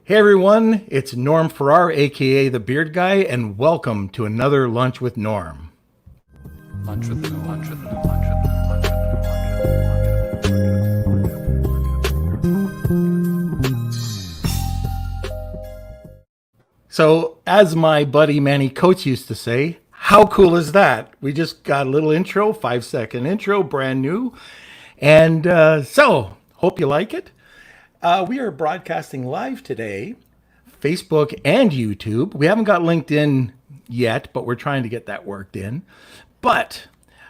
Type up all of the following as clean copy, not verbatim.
Hey everyone, it's Norm Farrar, aka the Beard Guy, and welcome to another Lunch with Norm. Lunch with Norm. So, as my buddy Manny Coates used to say, how cool is that? We just got a little intro, 5-second intro, brand new. And so, hope you like it. We are broadcasting live today, Facebook and YouTube. We haven't got LinkedIn yet, but we're trying to get that worked in. But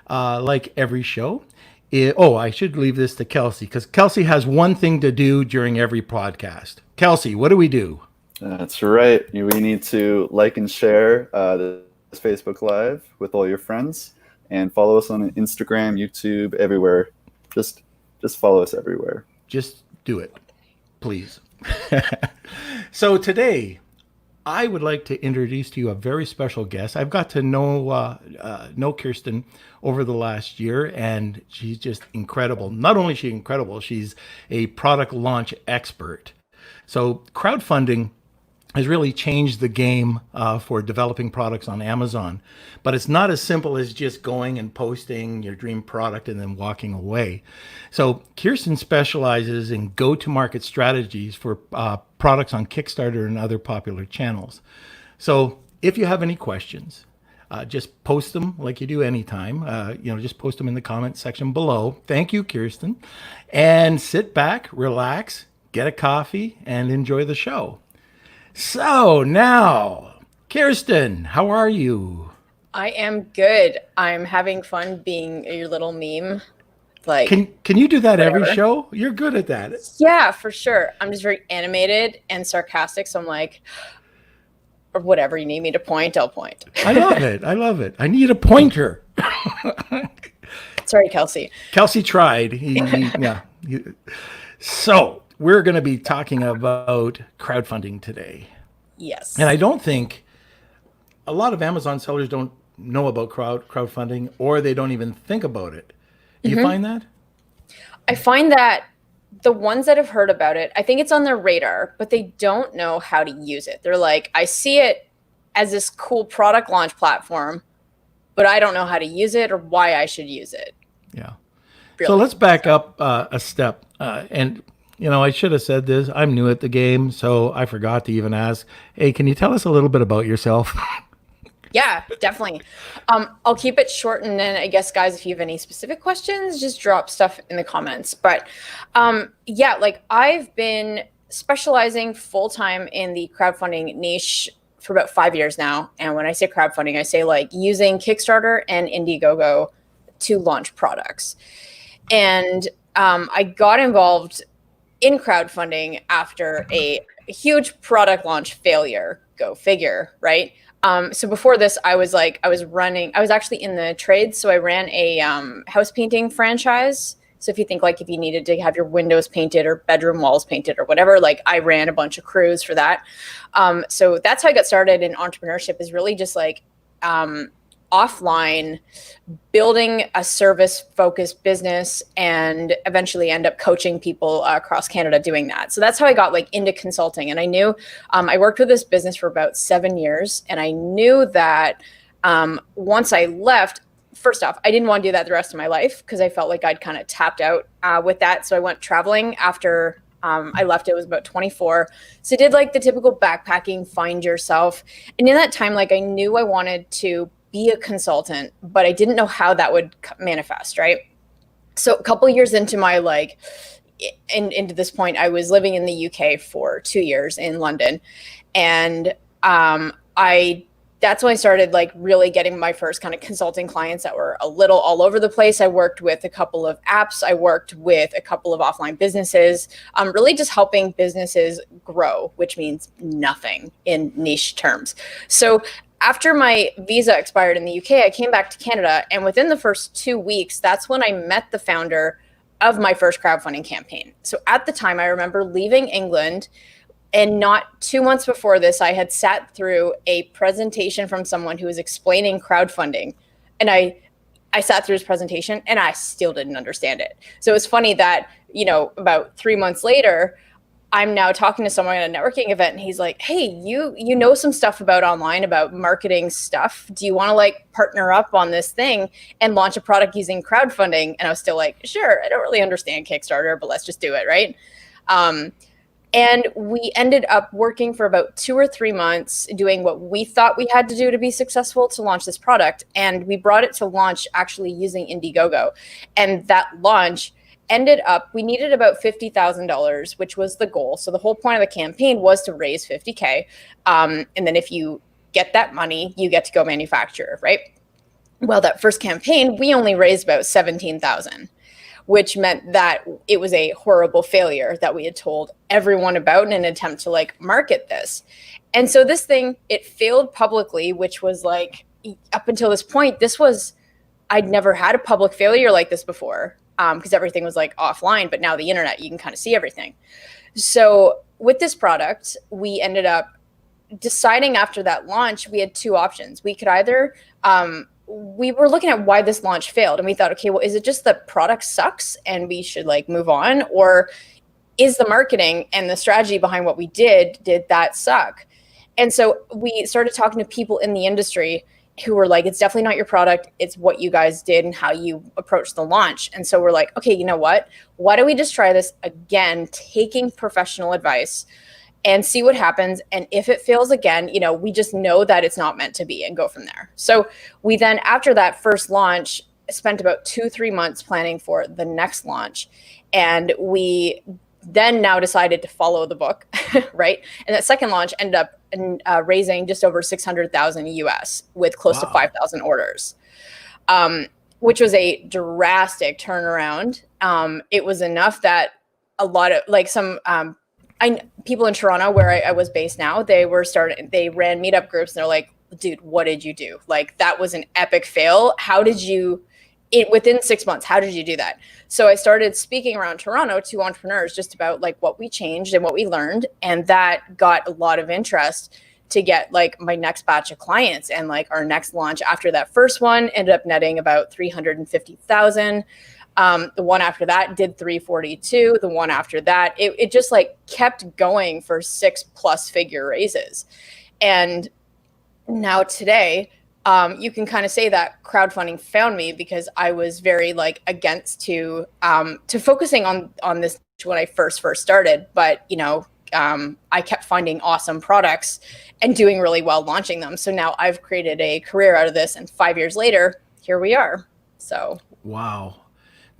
like every show, I should leave this to Kelsey because Kelsey has one thing to do during every podcast. Kelsey, what do we do? That's right. We need to like and share this Facebook Live with all your friends and follow us on Instagram, YouTube, everywhere. Just follow us everywhere. Just do it, please. So today, I would like to introduce to you a very special guest. I've got to know Khierstyn over the last year, and she's just incredible. Not only is she incredible, she's a product launch expert. So crowdfunding has really changed the game for developing products on Amazon. But it's not as simple as just going and posting your dream product and then walking away. So Khierstyn specializes in go-to-market strategies for products on Kickstarter and other popular channels. So if you have any questions, just post them like you do anytime. Just post them in the comments section below. Thank you, Khierstyn. And sit back, relax, get a coffee, and enjoy the show. So now, Khierstyn, how are you? I am good. I'm having fun being your little meme. Like, can you do that whatever. every show? You're good at that. Yeah, for sure. I'm just very animated and sarcastic, so I'm like, or whatever you need me to point, I'll point. I love it. I need a pointer. Sorry, Kelsey. Kelsey tried. So we're going to be talking about crowdfunding today. Yes. And I don't think a lot of Amazon sellers don't know about crowdfunding, or they don't even think about it. Do you find that? I find that the ones that have heard about it, I think it's on their radar, but they don't know how to use it. They're like, I see it as this cool product launch platform, but I don't know how to use it or why I should use it. Yeah. Really. So let's back up a step. I should have said this. I'm new at the game, so I forgot to even ask, hey, can you tell us a little bit about yourself? Yeah, definitely. I'll keep it short, and then I guess, guys, if you have any specific questions, just drop stuff in the comments. But I've been specializing full-time in the crowdfunding niche for about 5 years now. And when I say crowdfunding, I say like using Kickstarter and Indiegogo to launch products. And I got involved in crowdfunding after a huge product launch failure. Go figure, right? So before this, I was actually in the trades. So I ran a house painting franchise. So if you think like if you needed to have your windows painted or bedroom walls painted or whatever, like I ran a bunch of crews for that. So that's how I got started in entrepreneurship, is really just like offline, building a service-focused business, and eventually end up coaching people across Canada doing that. So that's how I got like into consulting. And I knew I worked with this business for about 7 years, and I knew that once I left, first off, I didn't want to do that the rest of my life because I felt like I'd kind of tapped out with that. So I went traveling after I left. It was about 24. So I did like the typical backpacking, find yourself. And in that time, like I knew I wanted to be a consultant, but I didn't know how that would manifest, right? So a couple of years into my into this point, I was living in the UK for 2 years in London, and that's when I started like really getting my first kind of consulting clients that were a little all over the place. I worked with a couple of apps. I worked with a couple of offline businesses, really just helping businesses grow, which means nothing in niche terms. So after my visa expired in the UK, I came back to Canada, and within the first 2 weeks, that's when I met the founder of my first crowdfunding campaign. So at the time, I remember leaving England, and not 2 months before this, I had sat through a presentation from someone who was explaining crowdfunding, and I sat through his presentation, and I still didn't understand it. So it's funny that, about 3 months later, I'm now talking to someone at a networking event, and he's like, "Hey, you know some stuff about online, about marketing stuff. Do you want to like partner up on this thing and launch a product using crowdfunding?" And I was still like, "Sure, I don't really understand Kickstarter, but let's just do it, right?" And we ended up working for about 2 or 3 months doing what we thought we had to do to be successful to launch this product. And we brought it to launch actually using Indiegogo. And that launch ended up, we needed about $50,000, which was the goal. So the whole point of the campaign was to raise 50K. And then if you get that money, you get to go manufacture, right? Well, that first campaign, we only raised about 17,000, which meant that it was a horrible failure that we had told everyone about in an attempt to like market this. And so this thing, it failed publicly, which was like, up until this point, I'd never had a public failure like this before, because everything was like offline, but now the internet, you can kind of see everything. So with this product, we ended up deciding after that launch, we had two options. We could either, we were looking at why this launch failed, and we thought, okay, well, is it just the product sucks and we should like move on? Or is the marketing and the strategy behind what we did that suck? And so we started talking to people in the industry who were like, it's definitely not your product. It's what you guys did and how you approached the launch. And so we're like, okay, you know what? Why don't we just try this again, taking professional advice and see what happens. And if it fails again, you know, we just know that it's not meant to be and go from there. So we then, after that first launch, spent about 2-3 months planning for the next launch. And we then now decided to follow the book, right? And that second launch ended up raising just over 600,000 US with close to 5,000 orders, which was a drastic turnaround. It was enough that a lot of like some people in Toronto, where I was based now, they ran meetup groups, and they're like, dude, what did you do? Like, that was an epic fail. How did you, within 6 months, how did you do that? So I started speaking around Toronto to entrepreneurs just about like what we changed and what we learned. And that got a lot of interest to get like my next batch of clients. And like our next launch after that first one ended up netting about 350,000. The one after that did 342. The one after that, it just like kept going for 6+ figure raises. And now today, you can kind of say that crowdfunding found me, because I was very like against to focusing on this when I first started. But, you know, I kept finding awesome products and doing really well launching them. So now I've created a career out of this, and 5 years later, here we are. So wow.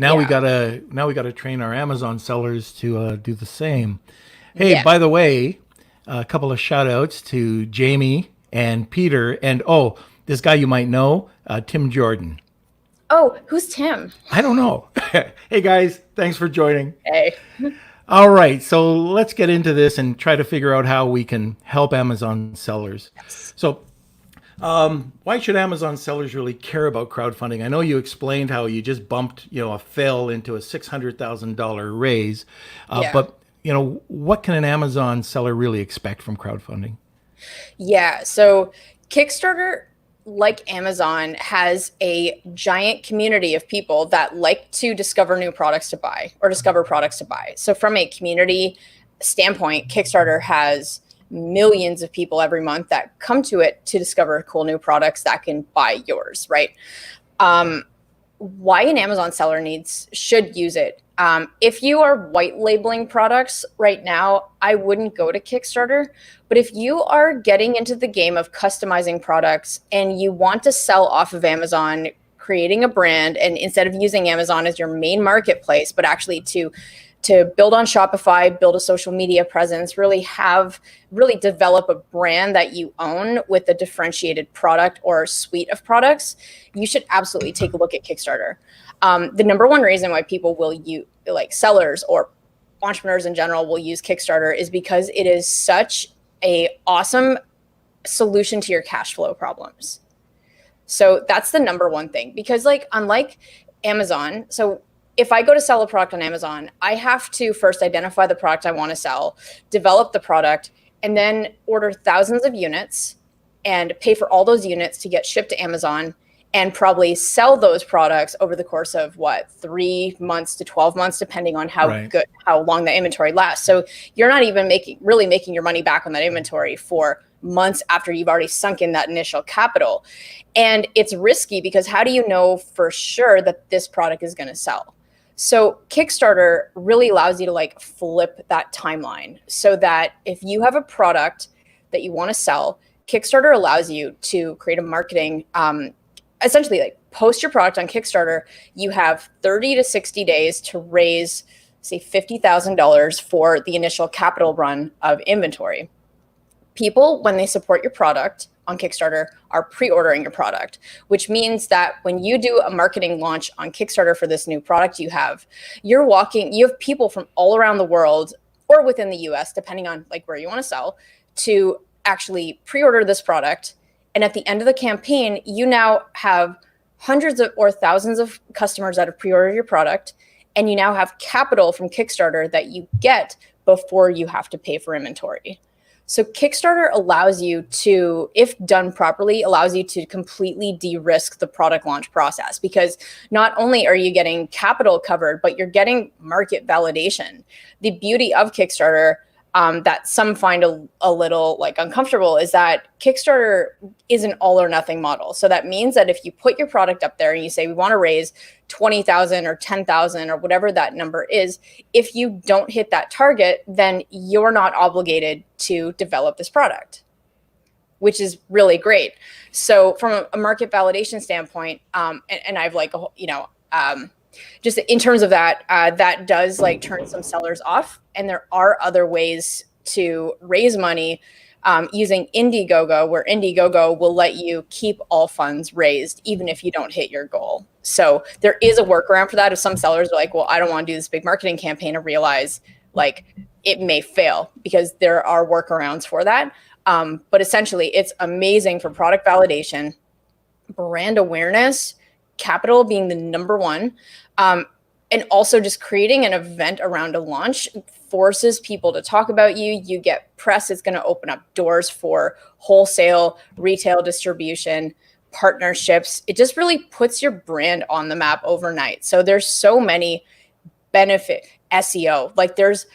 Now we gotta train our Amazon sellers to do the same. Hey, by the way, a couple of shout outs to Jamie and Peter, and this guy you might know, Tim Jordan. Oh, who's Tim? I don't know. Hey guys, thanks for joining. Hey. All right, so let's get into this and try to figure out how we can help Amazon sellers. Yes. So why should Amazon sellers really care about crowdfunding? I know you explained how you just bumped, a fail into a $600,000 raise, but what can an Amazon seller really expect from crowdfunding? Yeah, so Kickstarter, like Amazon, has a giant community of people that like to discover new products to buy or discover products to buy. So from a community standpoint, Kickstarter has millions of people every month that come to it to discover cool new products that can buy yours, right? Why an Amazon seller should use it. If you are white labeling products right now, I wouldn't go to Kickstarter. But if you are getting into the game of customizing products and you want to sell off of Amazon, creating a brand, and instead of using Amazon as your main marketplace, but actually to build on Shopify, build a social media presence, really develop a brand that you own with a differentiated product or suite of products, you should absolutely take a look at Kickstarter. The number one reason why people will use, like sellers or entrepreneurs in general, will use Kickstarter is because it is such a awesome solution to your cash flow problems. So that's the number one thing, because like, unlike Amazon, so if I go to sell a product on Amazon, I have to first identify the product I want to sell, develop the product, and then order thousands of units and pay for all those units to get shipped to Amazon. and probably sell those products over the course of 3 months to 12 months, depending on how long the inventory lasts. So you're not even making your money back on that inventory for months after you've already sunk in that initial capital. And it's risky because how do you know for sure that this product is going to sell? So Kickstarter really allows you to like flip that timeline so that if you have a product that you want to sell, Kickstarter allows you to create a marketing, essentially like post your product on Kickstarter. You have 30 to 60 days to raise, say, $50,000 for the initial capital run of inventory. People, when they support your product on Kickstarter, are pre-ordering your product, which means that when you do a marketing launch on Kickstarter for this new product you have people from all around the world or within the US, depending on like where you want to sell, to actually pre-order this product. And at the end of the campaign, you now have hundreds of or thousands of customers that have pre-ordered your product, and you now have capital from Kickstarter that you get before you have to pay for inventory. So Kickstarter allows you to, if done properly, allows you to completely de-risk the product launch process, because not only are you getting capital covered, but you're getting market validation. The beauty of Kickstarter, that some find a little like uncomfortable, is that Kickstarter is an all or nothing model. So that means that if you put your product up there and you say, we want to raise 20,000 or 10,000 or whatever that number is, if you don't hit that target, then you're not obligated to develop this product, which is really great. So from a market validation standpoint, and I've like, just in terms of that, that does like turn some sellers off. And there are other ways to raise money using Indiegogo, where Indiegogo will let you keep all funds raised, even if you don't hit your goal. So there is a workaround for that. If some sellers are like, well, I don't want to do this big marketing campaign, and realize like it may fail, because there are workarounds for that. But essentially, it's amazing for product validation, brand awareness, capital being the number one, and also just creating an event around a launch forces people to talk about you. You get press. It's going to open up doors for wholesale, retail distribution, partnerships. It just really puts your brand on the map overnight. So there's so many SEO, like there's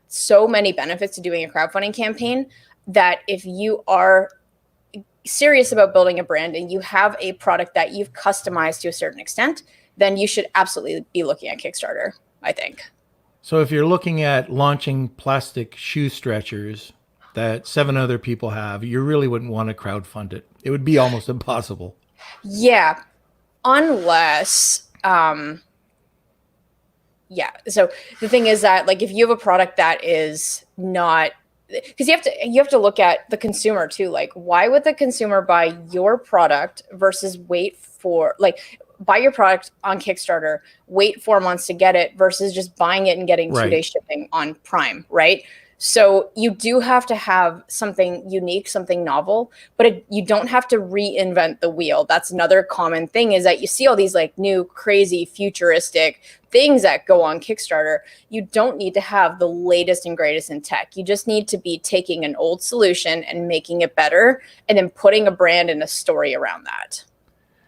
so many benefits to doing a crowdfunding campaign, that if you are serious about building a brand and you have a product that you've customized to a certain extent, then you should absolutely be looking at Kickstarter, I think. So if you're looking at launching plastic shoe stretchers that 7 other people have, you really wouldn't want to crowdfund it. It would be almost impossible. Yeah. Unless, So the thing is that, like, if you have a product that is not, because you have to look at the consumer too. Like, why would the consumer buy your product versus buy your product on Kickstarter, wait 4 months to get it, versus just buying it and getting 2-day shipping on Prime, right? So you do have to have something unique, something novel, but you don't have to reinvent the wheel. That's another common thing, is that you see all these like new, crazy, futuristic things that go on Kickstarter. You don't need to have the latest and greatest in tech. You just need to be taking an old solution and making it better, and then putting a brand and a story around that.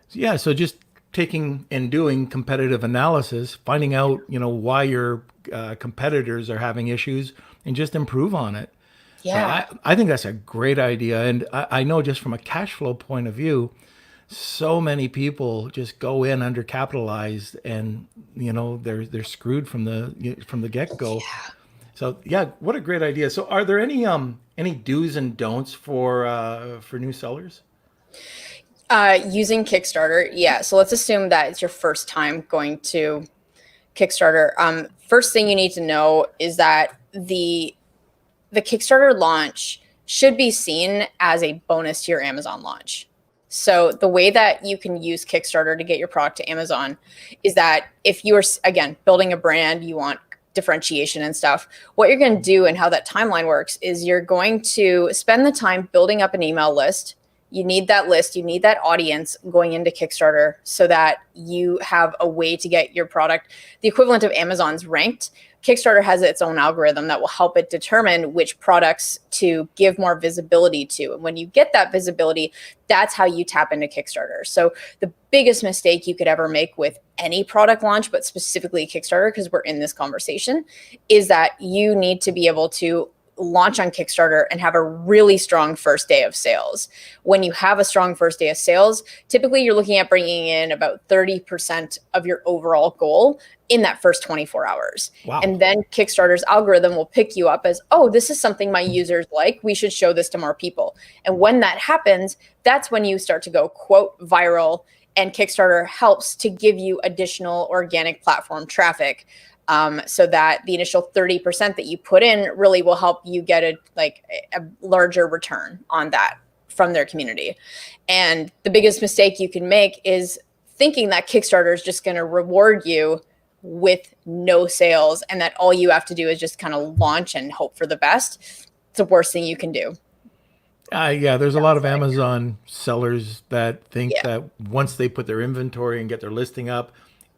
Yeah, so just taking and doing competitive analysis, finding out, why your competitors are having issues, and just improve on it. Yeah. I think that's a great idea. And I know, just from a cash flow point of view, so many people just go in undercapitalized, and they're screwed from the get-go. Yeah. So yeah, what a great idea. So are there any do's and don'ts for new sellers? Using Kickstarter, yeah. So let's assume that it's your first time going to Kickstarter. First thing you need to know is that the Kickstarter launch should be seen as a bonus to your Amazon launch. So the way that you can use Kickstarter to get your product to Amazon is that if you are, again, building a brand, you want differentiation and stuff, what you're going to do and how that timeline works is you're going to spend the time building up an email list. You need that list, you need that audience going into Kickstarter, so that you have a way to get your product, the equivalent of Amazon's ranked, Kickstarter has its own algorithm that will help it determine which products to give more visibility to. And when you get that visibility, that's how you tap into Kickstarter. So the biggest mistake you could ever make with any product launch, but specifically Kickstarter, because we're in this conversation, is that you need to be able to launch on Kickstarter and have a really strong first day of sales. When you have a strong first day of sales, typically you're looking at bringing in about 30% of your overall goal in that first 24 hours. Wow. And then Kickstarter's algorithm will pick you up as, oh, this is something my users like. We should show this to more people. And when that happens, that's when you start to go, quote, viral. And Kickstarter helps to give you additional organic platform traffic. So that the initial 30% that you put in really will help you get a larger return on that from their community. And the biggest mistake you can make is thinking that Kickstarter is just going to reward you with no sales and that all you have to do is just kind of launch and hope for the best. It's the worst thing you can do. Yeah, there's a lot of Amazon sellers that think that once they put their inventory and get their listing up,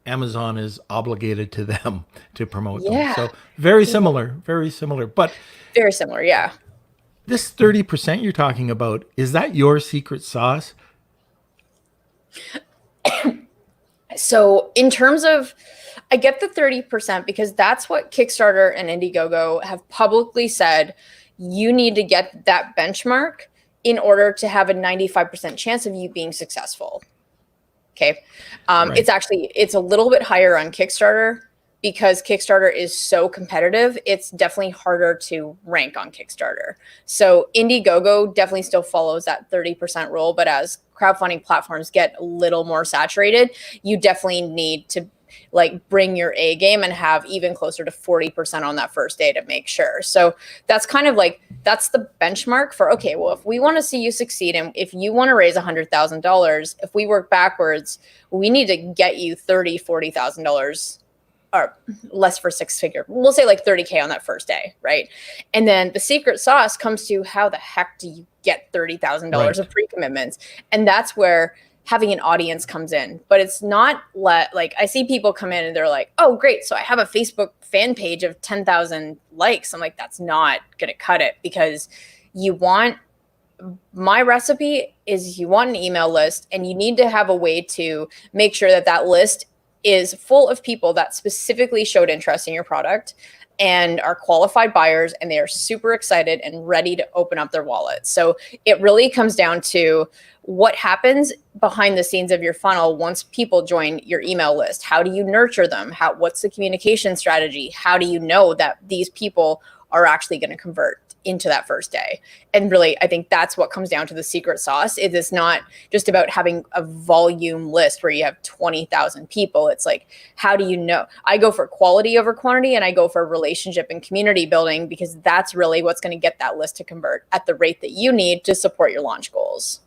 Amazon is obligated to them to promote them. So very similar. But very similar, yeah. This 30% you're talking about, is that your secret sauce? So in terms of, I get the 30% because that's what Kickstarter and Indiegogo have publicly said. You need to get that benchmark in order to have a 95% chance of you being successful. Okay. Right. It's a little bit higher on Kickstarter because Kickstarter is so competitive. It's definitely harder to rank on Kickstarter. So Indiegogo definitely still follows that 30% rule, but as crowdfunding platforms get a little more saturated, you definitely need to bring your A game and have even closer to 40% on that first day to make sure. So that's kind of that's the benchmark for, okay, well, if we want to see you succeed and if you want to raise $100,000, if we work backwards, we need to get you $30,000, $40,000 or less for six figure. We'll say $30K on that first day, right? And then the secret sauce comes to how the heck do you get $30,000 of pre-commitments? And that's where having an audience comes in. But it's not I see people come in and they're like, oh, great. So I have a Facebook fan page of 10,000 likes. I'm like, that's not going to cut it because my recipe is you want an email list and you need to have a way to make sure that list is full of people that specifically showed interest in your product and are qualified buyers and they are super excited and ready to open up their wallet. So it really comes down to what happens behind the scenes of your funnel once people join your email list. How do you nurture them? What's the communication strategy? How do you know that these people are actually going to convert into that first day? And really, I think that's what comes down to the secret sauce. It is not just about having a volume list where you have 20,000 people. It's how do you know? I go for quality over quantity and I go for relationship and community building because that's really what's going to get that list to convert at the rate that you need to support your launch goals.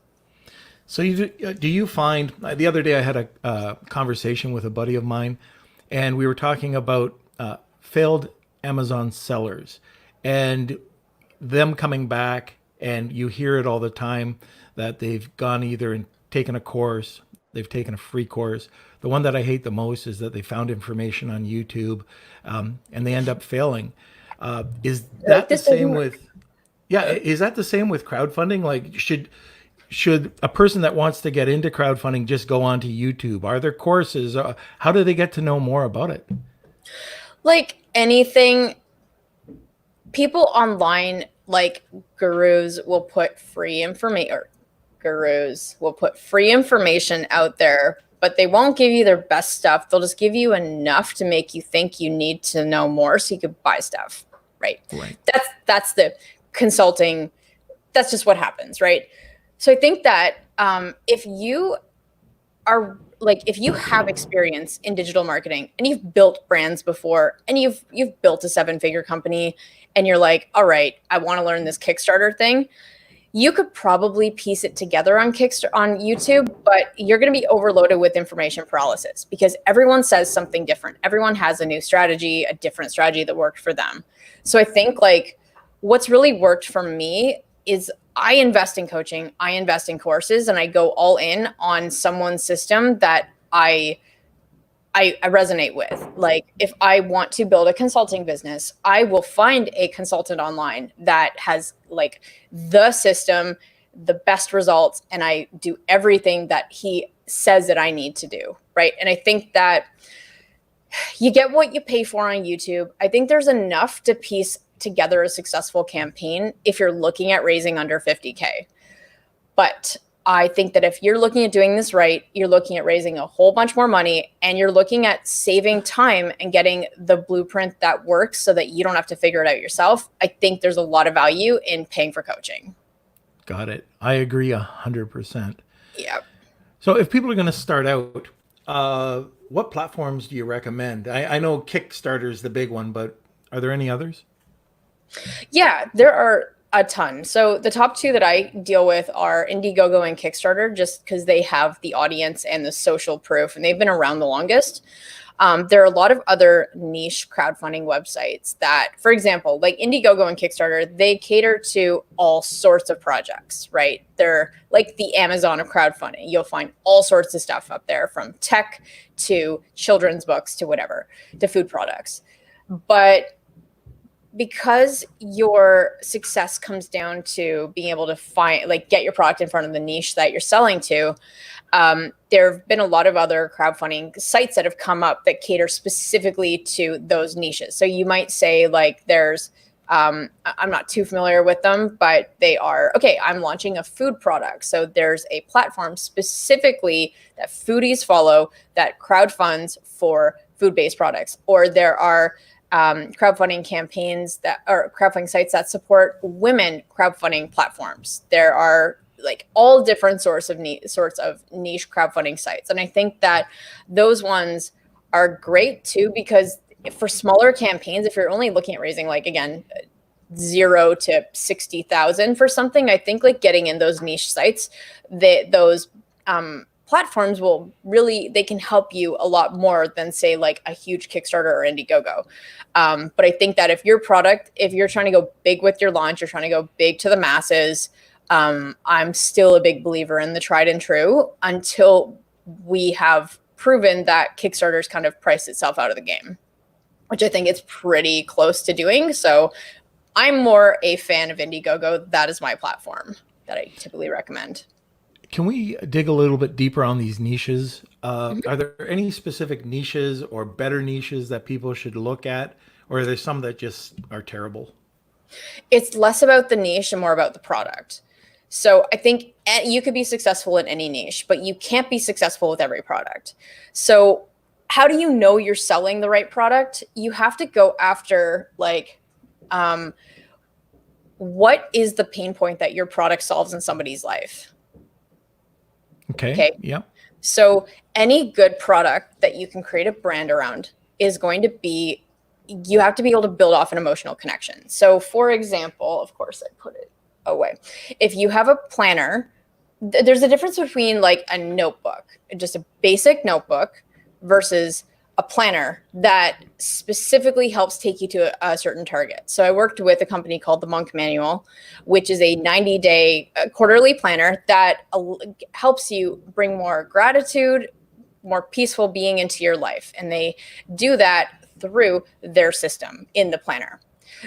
So do you find, the other day I had a conversation with a buddy of mine and we were talking about failed Amazon sellers and them coming back, and you hear it all the time that they've gone either and taken a course, they've taken a free course. The one that I hate the most is that they found information on YouTube and they end up failing. Is that the same with, is that the same with crowdfunding? Should a person that wants to get into crowdfunding just go onto YouTube? Are there courses? How do they get to know more about it? Like anything, people online, gurus will put free information out there, but they won't give you their best stuff. They'll just give you enough to make you think you need to know more so you could buy stuff, right? That's the consulting. That's just what happens, right? So I think that if you have experience in digital marketing and you've built brands before and you've built a 7-figure company and you're like, all right, I want to learn this Kickstarter thing, you could probably piece it together on YouTube, but you're going to be overloaded with information paralysis because everyone says something different. Everyone has a new strategy, a different strategy that worked for them. So I think what's really worked for me is I invest in coaching, I invest in courses, and I go all in on someone's system that I I resonate with. Like, if I want to build a consulting business, I will find a consultant online that has like the system, the best results, and I do everything that he says that I need to do. Right. And I think that you get what you pay for on YouTube. I think there's enough to piece together a successful campaign if you're looking at raising under 50K. But I think that if you're looking at doing this right, you're looking at raising a whole bunch more money, and you're looking at saving time and getting the blueprint that works so that you don't have to figure it out yourself. I think there's a lot of value in paying for coaching. Got it. I agree 100%. Yeah. So if people are going to start out, what platforms do you recommend? I know Kickstarter is the big one, but are there any others? Yeah, there are a ton. So the top two that I deal with are Indiegogo and Kickstarter, just because they have the audience and the social proof, and they've been around the longest. There are a lot of other niche crowdfunding websites that, for example, like Indiegogo and Kickstarter, they cater to all sorts of projects, right? They're like the Amazon of crowdfunding. You'll find all sorts of stuff up there, from tech to children's books to whatever, to food products. But because your success comes down to being able to find, like, get your product in front of the niche that you're selling to, there have been a lot of other crowdfunding sites that have come up that cater specifically to those niches. So you might say, like, there's, I'm not too familiar with them, but they are, okay, I'm launching a food product. So there's a platform specifically that foodies follow that crowdfunds for food-based products. Or there are crowdfunding campaigns that are crowdfunding sites that support women crowdfunding platforms. There are like all different sorts of niche crowdfunding sites. And I think that those ones are great too, because for smaller campaigns, if you're only looking at raising, like, again, 0 to 60,000 for something, I think like getting in those niche sites, those platforms will really, they can help you a lot more than, say, like a huge Kickstarter or Indiegogo. But I think that if your product, if you're trying to go big with your launch, you're trying to go big to the masses, I'm still a big believer in the tried and true until we have proven that Kickstarter's kind of priced itself out of the game, which I think it's pretty close to doing. So I'm more a fan of Indiegogo. That is my platform that I typically recommend. Can we dig a little bit deeper on these niches? Are there any specific niches or better niches that people should look at? Or are there some that just are terrible? It's less about the niche and more about the product. So I think you could be successful in any niche, but you can't be successful with every product. So how do you know you're selling the right product? You have to go after, like, what is the pain point that your product solves in somebody's life? Okay. Yeah. So any good product that you can create a brand around is going to be, you have to be able to build off an emotional connection. So for example, of course I put it away. If you have a planner, there's a difference between like a notebook, just a basic notebook, versus a planner that specifically helps take you to a certain target. So I worked with a company called the Monk Manual, which is a 90-day quarterly planner that helps you bring more gratitude, more peaceful being into your life. And they do that through their system in the planner.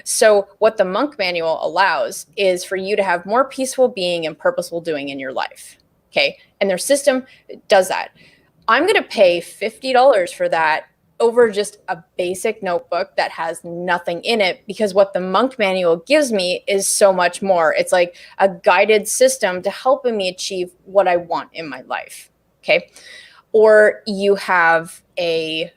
So what the Monk Manual allows is for you to have more peaceful being and purposeful doing in your life. Okay. And their system does that. I'm going to pay $50 for that over just a basic notebook that has nothing in it, because what the Monk Manual gives me is so much more. It's like a guided system to helping me achieve what I want in my life. Okay. Or you have a,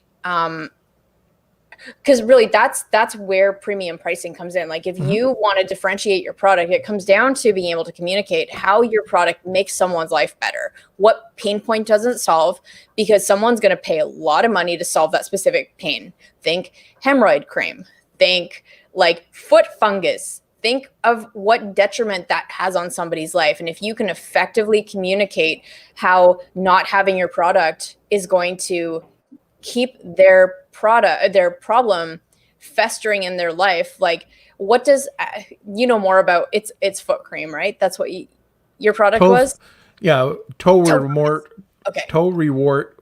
because really that's where premium pricing comes in. Like if you want to differentiate your product, it comes down to being able to communicate how your product makes someone's life better. What pain point does it solve? Because someone's going to pay a lot of money to solve that specific pain. Think hemorrhoid cream. Think like foot fungus. Think of what detriment that has on somebody's life. And if you can effectively communicate how not having your product is going to keep their problem festering in their life, like what does, you know more about, it's foot cream, right? That's what your product was? Yeah. Toe reward. Okay. Toe reward.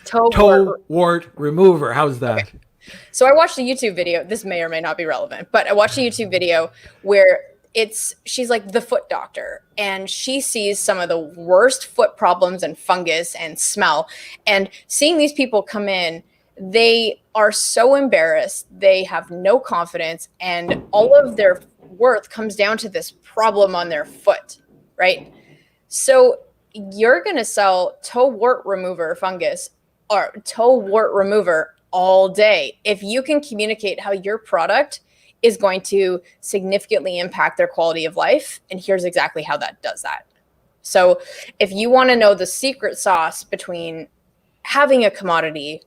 Toe wart remover. How's that? Okay. So I watched a YouTube video. This may or may not be relevant, but I watched a YouTube video where she's like the foot doctor, and she sees some of the worst foot problems and fungus and smell. And seeing these people come in, they are so embarrassed. They have no confidence, and all of their worth comes down to this problem on their foot, right? So you're going to sell toe wart remover fungus or toe wart remover all day if you can communicate how your product is going to significantly impact their quality of life. And here's exactly how that does that. So if you want to know the secret sauce between having a commodity,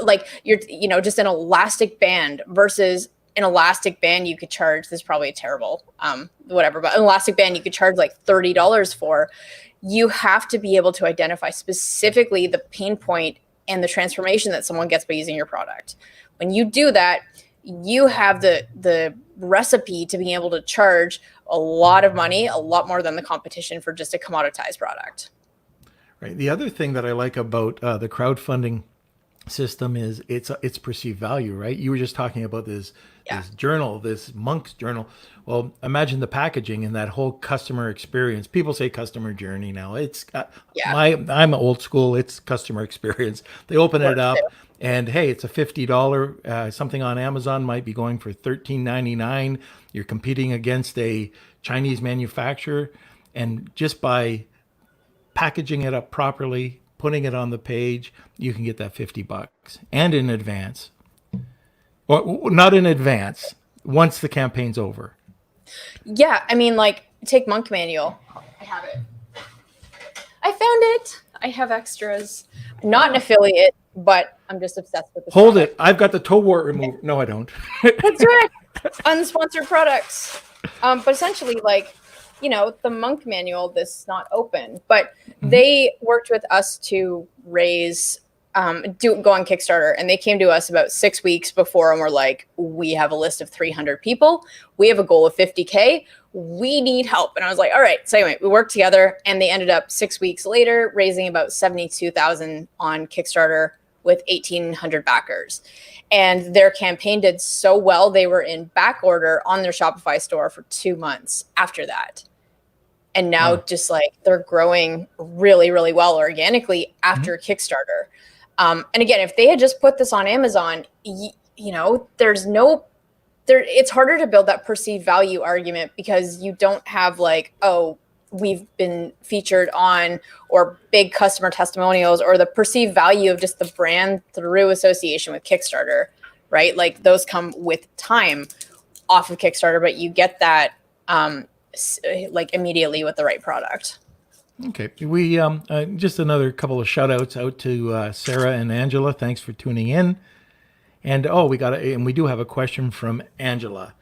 like just an elastic band versus an elastic band you could charge, this is probably terrible, but an elastic band you could charge like $30 for, you have to be able to identify specifically the pain point and the transformation that someone gets by using your product. When you do that, you have the recipe to being able to charge a lot of money, a lot more than the competition for just a commoditized product. Right. The other thing that I like about the crowdfunding system is it's perceived value, right? You were just talking about this journal, this monk's journal. Well, imagine the packaging and that whole customer experience. People say customer journey now. It's I'm old school. It's customer experience. They open it up. And hey, it's a $50 something on Amazon might be going for $13.99. You're competing against a Chinese manufacturer, and just by packaging it up properly, putting it on the page, you can get that $50 and in advance, or not in advance, once the campaign's over. Yeah, I mean, like take Monk Manual. I have it. I found it. I have extras. I'm not an affiliate, but I'm just obsessed with this. Hold product. It. I've got the toe wart remover. No, I don't. That's right. Unsponsored products. But essentially, like, the Monk Manual, this is not open, but they worked with us to raise, go on Kickstarter. And they came to us about 6 weeks before and were like, we have a list of 300 people. We have a goal of 50K. We need help. And I was like, all right. So anyway, we worked together, and they ended up 6 weeks later raising about 72,000 on Kickstarter with 1,800 backers. And their campaign did so well, they were in back order on their Shopify store for 2 months after that. And now just like they're growing really, really well organically after Kickstarter. And again, if they had just put this on Amazon, it's harder to build that perceived value argument because you don't have like, oh, we've been featured on, or big customer testimonials, or the perceived value of just the brand through association with Kickstarter, right? Like those come with time off of Kickstarter, but you get that like immediately with the right product. Okay. We just another couple of shout outs out to Sarah and Angela. Thanks for tuning in. And we do have a question from Angela.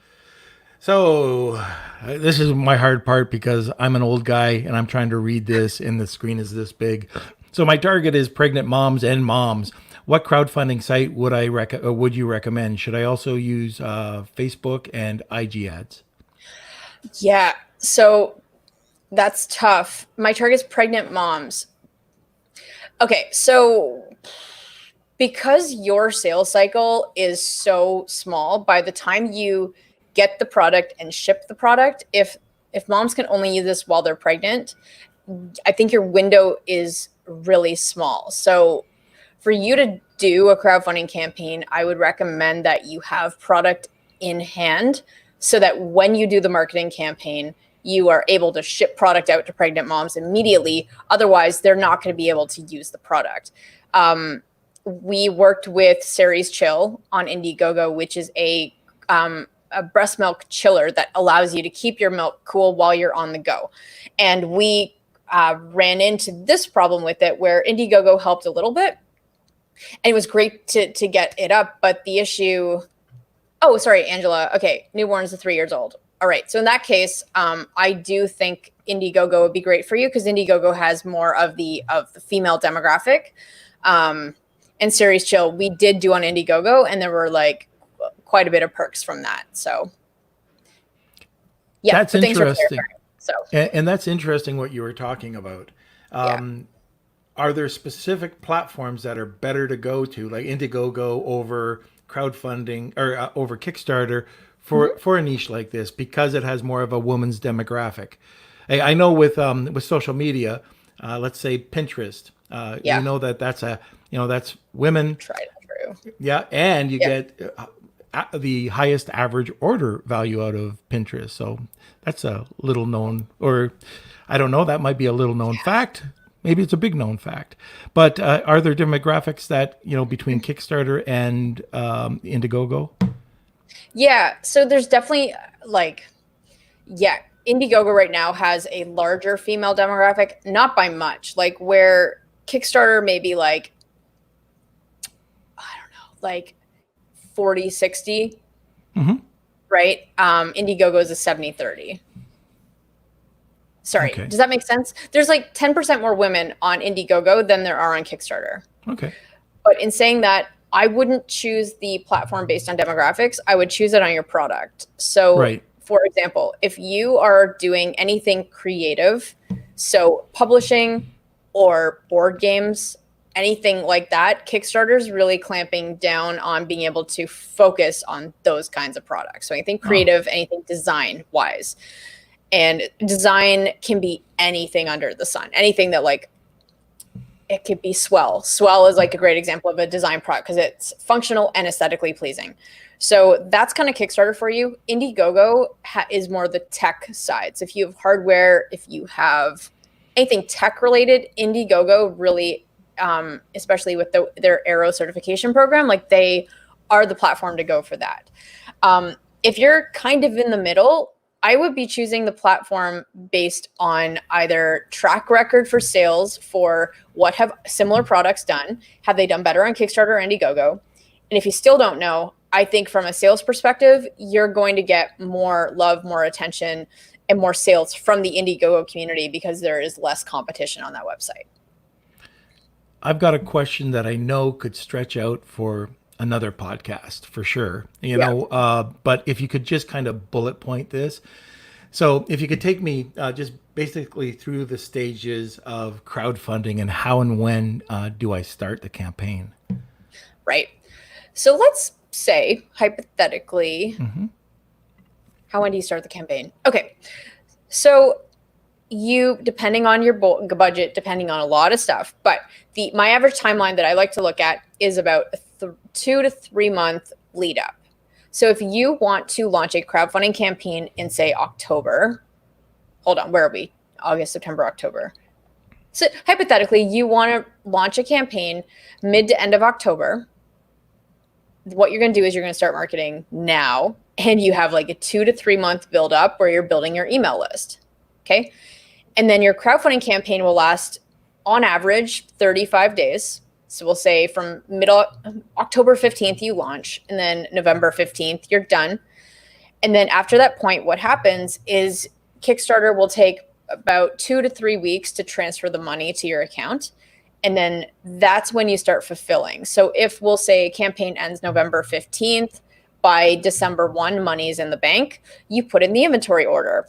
So this is my hard part because I'm an old guy and I'm trying to read this and the screen is this big. So my target is pregnant moms and moms. What crowdfunding site would you recommend? Should I also use Facebook and IG ads? Yeah, so that's tough. My target's pregnant moms. Okay, so because your sales cycle is so small, by the time you get the product and ship the product, if moms can only use this while they're pregnant, I think your window is really small. So for you to do a crowdfunding campaign, I would recommend that you have product in hand so that when you do the marketing campaign, you are able to ship product out to pregnant moms immediately. Otherwise, they're not going to be able to use the product. We worked with Ceres Chill on Indiegogo, which is a breast milk chiller that allows you to keep your milk cool while you're on the go. And we ran into this problem with it where Indiegogo helped a little bit. And it was great to get it up. But the issue, oh, sorry, Angela. Okay, newborns are 3 years old. All right. So in that case, I do think Indiegogo would be great for you because Indiegogo has more of the female demographic. And Ceres Chill, we did do on Indiegogo, and there were like quite a bit of perks from that. So yeah, that's interesting. So and that's interesting what you were talking about. are there specific platforms that are better to go to, like Indiegogo over crowdfunding or over Kickstarter for a niche like this, because it has more of a woman's demographic? I know with social media, let's say Pinterest, Yeah. you know that's that's women. Tried and true. Yeah, and you get the highest average order value out of Pinterest. So that's a little known, or I don't know, that might be a little known fact. Maybe it's a big known fact. But are there demographics that, between Kickstarter and Indiegogo? Yeah. So there's definitely Indiegogo right now has a larger female demographic, not by much, like where Kickstarter maybe like, I don't know, like 40, 60, right? Indiegogo is a 70-30. Sorry, Okay. does that make sense? There's like 10% more women on Indiegogo than there are on Kickstarter. Okay. But in saying that, I wouldn't choose the platform based on demographics. I would choose it on your product. So, Right. for example, if you are doing anything creative, so publishing or board games, anything like that, Kickstarter's really clamping down on being able to focus on those kinds of products. So anything creative, anything design wise. And design can be anything under the sun, anything that it could be Swell. Swell is like a great example of a design product because it's functional and aesthetically pleasing. So that's kind of Kickstarter for you. Indiegogo is more the tech side. So if you have hardware, if you have anything tech related, Indiegogo really, especially with their Aero certification program, they are the platform to go for that. If you're kind of in the middle, I would be choosing the platform based on either track record for sales for what have similar products done. Have they done better on Kickstarter or Indiegogo? And if you still don't know, I think from a sales perspective, you're going to get more love, more attention, and more sales from the Indiegogo community because there is less competition on that website. I've got a question that I know could stretch out for another podcast for sure, but if you could just kind of bullet point this. So if you could take me just basically through the stages of crowdfunding and how and when do I start the campaign? Right. So let's say hypothetically, when do you start the campaign? Okay. So you, depending on your budget, depending on a lot of stuff, but my average timeline that I like to look at is about a 2 to 3 month lead up. So if you want to launch a crowdfunding campaign in say October, hold on, where are we? August, September, October. So hypothetically, you want to launch a campaign mid to end of October. What you're going to do is you're going to start marketing now, and you have like a 2 to 3 month build up where you're building your email list. Okay. And then your crowdfunding campaign will last on average 35 days. So we'll say from October 15th, you launch, and then November 15th, you're done. And then after that point, what happens is Kickstarter will take about 2 to 3 weeks to transfer the money to your account. And then that's when you start fulfilling. So if we'll say a campaign ends November 15th, by December 1, money's in the bank, you put in the inventory order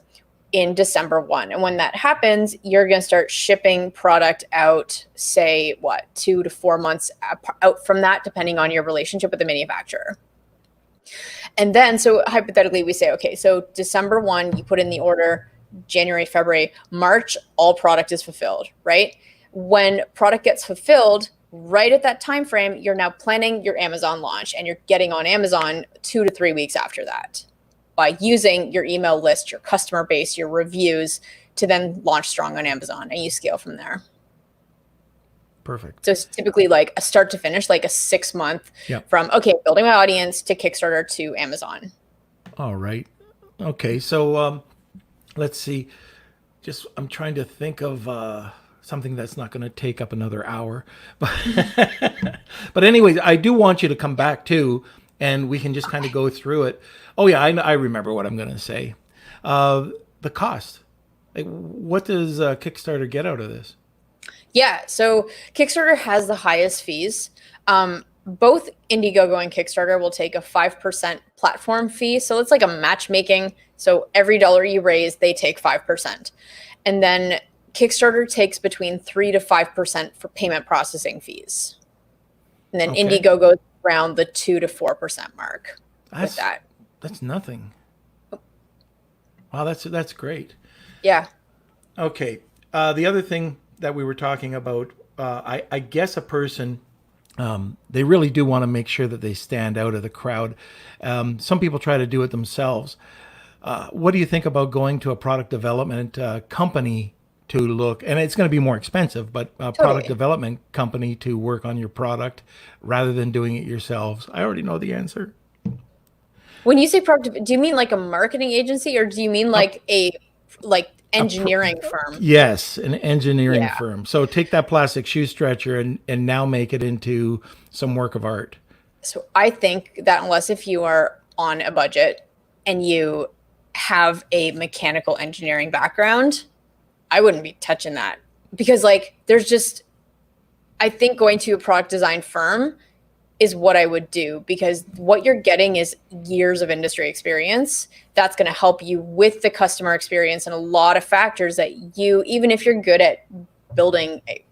in December 1. And when that happens, you're going to start shipping product out, say, 2 to 4 months out from that, depending on your relationship with the manufacturer. And then, so hypothetically, we say, okay, so December 1, you put in the order, January, February, March, all product is fulfilled, right? When product gets fulfilled, right at that time frame, you're now planning your Amazon launch, and you're getting on Amazon 2 to 3 weeks after that, by using your email list, your customer base, your reviews to then launch strong on Amazon, and you scale from there. Perfect. So it's typically like a start to finish, like a 6 month from, okay, building my audience to Kickstarter to Amazon. All right. Okay. So let's see. I'm trying to think of something that's not going to take up another hour. But anyways, I do want you to come back too, and we can just kind of go through it. Oh yeah, I remember what I'm going to say. The cost. What does Kickstarter get out of this? Yeah, so Kickstarter has the highest fees. Both Indiegogo and Kickstarter will take a 5% platform fee. So it's like a matchmaking. So every dollar you raise, they take 5%. And then Kickstarter takes between 3 to 5% for payment processing fees. And then Okay. Indiegogo is around the 2 to 4% mark with that. That's nothing. Wow, that's great. Yeah. Okay. The other thing that we were talking about, I guess a person, they really do want to make sure that they stand out of the crowd. Some people try to do it themselves. What do you think about going to a product development company to look, and it's going to be more expensive, but a product development company to work on your product rather than doing it yourselves? I already know the answer. When you say product, do you mean like a marketing agency, or do you mean like engineering firm? Yes, an engineering Yeah. firm. So take that plastic shoe stretcher and now make it into some work of art. So I think that unless if you are on a budget and you have a mechanical engineering background, I wouldn't be touching that, because like I think going to a product design firm is what I would do, because what you're getting is years of industry experience that's going to help you with the customer experience and a lot of factors that you, even if you're good at building a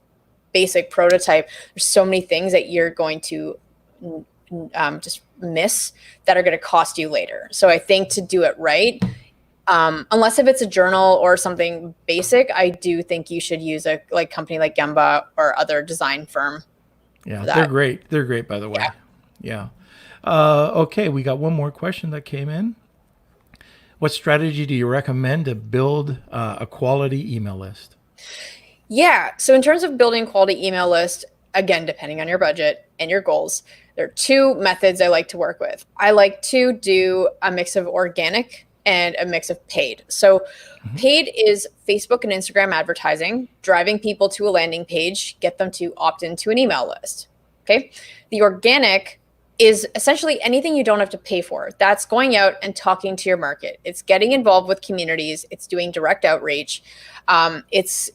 basic prototype, there's so many things that you're going to just miss that are going to cost you later. So I think to do it right, unless if it's a journal or something basic, I do think you should use a company like Gemba or other design firm. Yeah, they're great. They're great, by the way. Yeah. Okay, we got one more question that came in. What strategy do you recommend to build a quality email list? Yeah. So in terms of building quality email list, again, depending on your budget and your goals, there are two methods I like to work with. I like to do a mix of organic and a mix of paid. So paid is Facebook and Instagram advertising, driving people to a landing page, get them to opt into an email list. Okay. The organic is essentially anything you don't have to pay for. That's going out and talking to your market. It's getting involved with communities. It's doing direct outreach. It's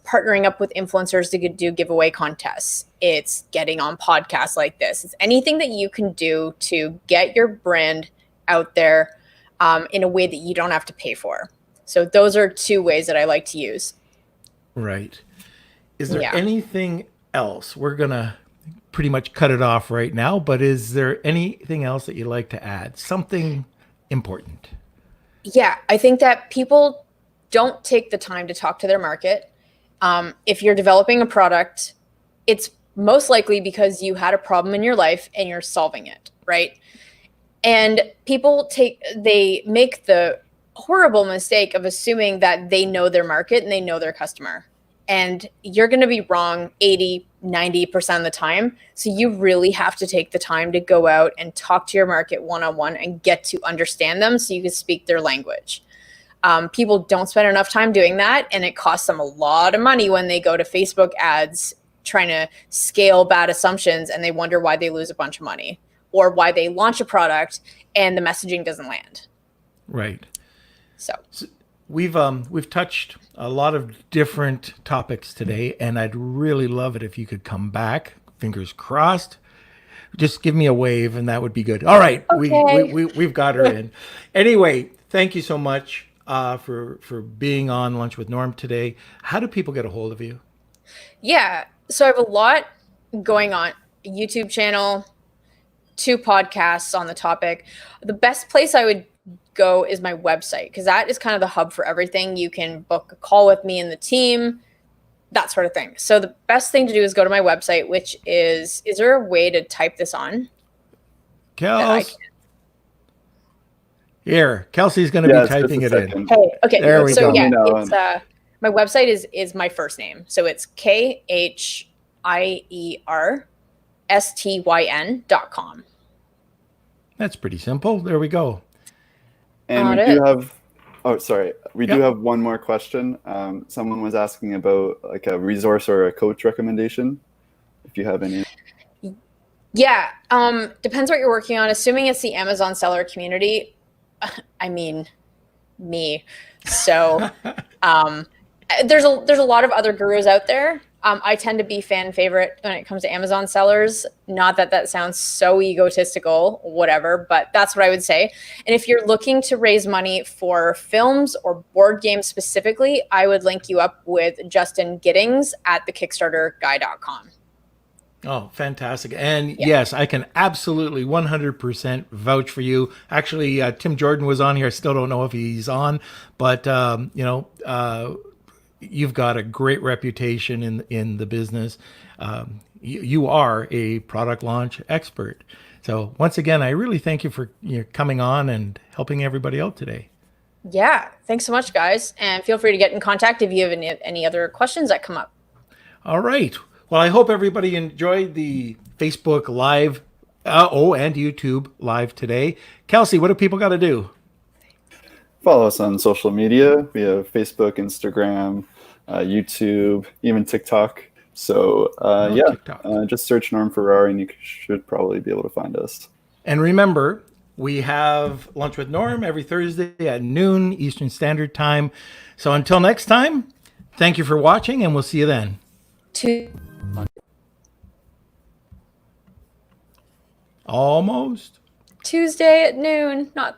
partnering up with influencers to do giveaway contests. It's getting on podcasts like this. It's anything that you can do to get your brand out there in a way that you don't have to pay for. So those are two ways that I like to use. Right. Is there anything else? We're going to pretty much cut it off right now, but is there anything else that you'd like to add? Something important? Yeah, I think that people don't take the time to talk to their market. If you're developing a product, it's most likely because you had a problem in your life and you're solving it, right? And people they make the horrible mistake of assuming that they know their market and they know their customer. And you're going to be wrong 80, 90% of the time. So you really have to take the time to go out and talk to your market one-on-one and get to understand them so you can speak their language. People don't spend enough time doing that, and it costs them a lot of money when they go to Facebook ads trying to scale bad assumptions, and they wonder why they lose a bunch of money, or why they launch a product and the messaging doesn't land. Right. So we've touched a lot of different topics today, and I'd really love it if you could come back. Fingers crossed. Just give me a wave, and that would be good. All right, okay. we've got her in. Anyway, thank you so much for being on Lunch with Norm today. How do people get a hold of you? Yeah, so I have a lot going on. A YouTube channel, 2 podcasts on the topic. The best place I would go is my website, because that is kind of the hub for everything. You can book a call with me and the team, that sort of thing. So the best thing to do is go to my website, which is there a way to type this on? Kels? Here, Kelsey's going to be typing it in. Hey, okay. There we go. Yeah, it's, my website is my first name. So it's KHIERSTYN.com. That's pretty simple. There we go. And we do have, we do have one more question. Someone was asking about like a resource or a coach recommendation, if you have any. Yeah, depends what you're working on. Assuming it's the Amazon seller community, I mean, me. So there's a lot of other gurus out there. I tend to be fan favorite when it comes to Amazon sellers. Not that that sounds so egotistical, whatever, but that's what I would say. And if you're looking to raise money for films or board games specifically, I would link you up with Justin Giddings at thekickstarterguy.com. Oh, fantastic. And yes, I can absolutely 100% vouch for you. Actually, Tim Jordan was on here. I still don't know if he's on, but, you've got a great reputation in the business. You are a product launch expert. So once again, I really thank you for coming on and helping everybody out today. Yeah, thanks so much, guys. And feel free to get in contact if you have any other questions that come up. All right. Well, I hope everybody enjoyed the Facebook Live, and YouTube Live today. Kelsey, what do people got to do? Follow us on social media. We have Facebook, Instagram, YouTube, even TikTok. So TikTok. just search Norm Farrar and you should probably be able to find us. And remember, we have Lunch with Norm every Thursday at noon Eastern Standard Time. So until next time, thank you for watching, and we'll see you then. Almost. Tuesday at noon, not